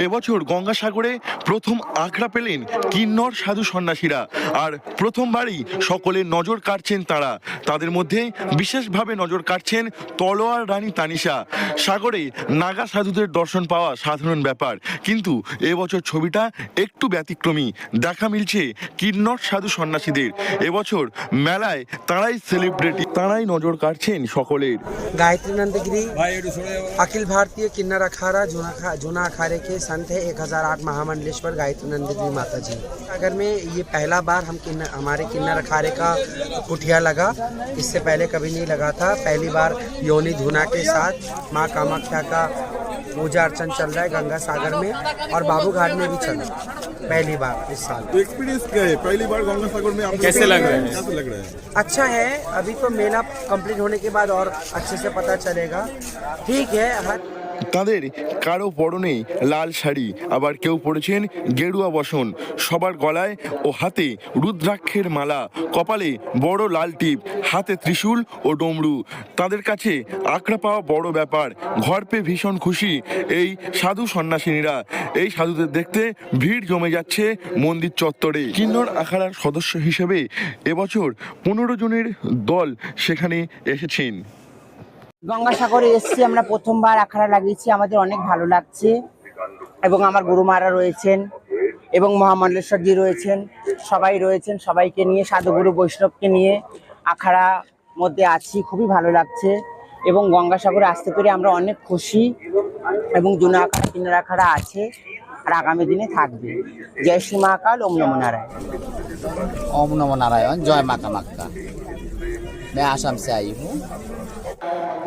এবছর গঙ্গাসাগরে প্রথম আখড়া পেলেন কিন্নর সাধু সন্ন্যাসীরা, আর প্রথমবারই সকলের নজর কাটছেন তারা। তাদের মধ্যে বিশেষভাবে নজর কাটছেন তলোয়ার রানী তানিশা। সাগরে নাগা সাধুদের দর্শন পাওয়া সাধারণ ব্যাপার, কিন্তু এবছর ছবিটা একটু ব্যতিক্রমী। দেখা মিলছে কিন্নর সাধু সন্ন্যাসীদের। এবছর মেলায় তারাই সেলিব্রিটি, তারাই নজর কাটছেন সকলের। गायत्री नंदगिरी अखिल भारतीय किन्नर अखाड़ा जूना अखाड़े के संत है 1008 महामंडलेश्वर गायत्री नंदगिरी माता जी। अगर में ये पहला बार हमारे किन्नर अखाड़े का कुटिया लगा, इससे पहले कभी नहीं लगा था। पहली बार योनि धुना के साथ माँ कामाख्या का पूजा अर्चन चल रहा है गंगा सागर में, और बाबू घाट में भी चल रहा है पहली बार इस साल। तो एक्सपीरियंस क्या है पहली बार गंगा सागर में, कैसे लग रहा है? अच्छा है। अभी तो मेला कंप्लीट होने के बाद और अच्छे से पता चलेगा। ठीक है। তাদের কারো পরনে লাল শাড়ি, আবার কেউ পরেছেন গেরুয়া বসন। সবার গলায় ও হাতে রুদ্রাক্ষের মালা, কপালে বড় লাল টিপ, হাতে ত্রিশূল ও ডমরু। তাদের কাছে আখড়া পাওয়া বড় ব্যাপার। ঘর পেয়ে ভীষণ খুশি এই সাধু সন্ন্যাসিনীরা। এই সাধুদের দেখতে ভিড় জমে যাচ্ছে মন্দির চত্বরে। কিন্নর আখড়ার সদস্য হিসেবে এবছর 15 জনের দল সেখানে এসেছেন। গঙ্গাসাগরে এসেছি আমরা, প্রথমবার আখড়া লাগিয়েছি, আমাদের অনেক ভালো লাগছে। এবং আমার গুরুমারা রয়েছেন এবং মহামন্ডলেশ্বরজি রয়েছেন, সবাই রয়েছেন। সবাইকে নিয়ে, সাধুগুরু বৈষ্ণবকে নিয়ে আখড়া মধ্যে আছি, খুবই ভালো লাগছে। এবং গঙ্গাসাগরে আসতে পেরে আমরা অনেক খুশি। এবং জুনা আখড়া কিন্নর আখড়া আছে আর আগামী দিনে থাকবে। জয় শ্রী মহাকাল, ওম নমো নারায়ণ। ओम नमो नारायण। जय माँ कामाख्या। मैं आसाम से आई हूँ।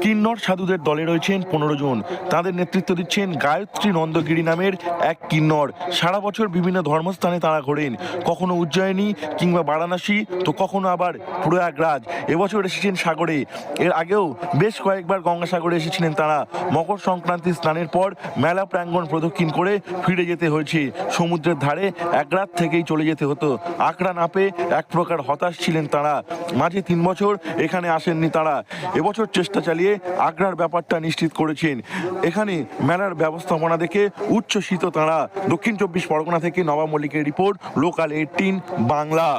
কিন্নর সাধুদের দলে রয়েছেন 15 জন। তাদের নেতৃত্ব দিচ্ছেন গায়ত্রী নন্দগিরি নামের এক কিন্নর। সারা বছর বিভিন্ন ধর্মস্থানে তারা ঘোরেন, কখনো উজ্জয়িনী কিংবা বারাণসী, তো কখনো আবার প্রয়াগরাজ। এবছর এসেছেন সাগরে। এর আগেও বেশ কয়েকবার গঙ্গাসাগরে এসেছিলেন তারা। মকর সংক্রান্তি স্নানের পর মেলা প্রাঙ্গণ প্রদক্ষিণ করে ফিরে যেতে হয়েছে। সমুদ্রের ধারে এক রাত থেকেই চলে যেতে হতো। আখড়া না পেয়ে এক প্রকার হতাশ ছিলেন তারা। মাঝে 3 বছর এখানে আসেননি তারা। এবছর চেষ্টা চালিয়ে আখড়ার ব্যাপারটা নিশ্চিত করেছেন। এখানে মেলার ব্যবস্থাপনা দেখে উচ্ছ্বসিত তারা। দক্ষিণ 24 পরগনা থেকে নবাব মল্লিকের রিপোর্ট, লোকাল 18 বাংলা।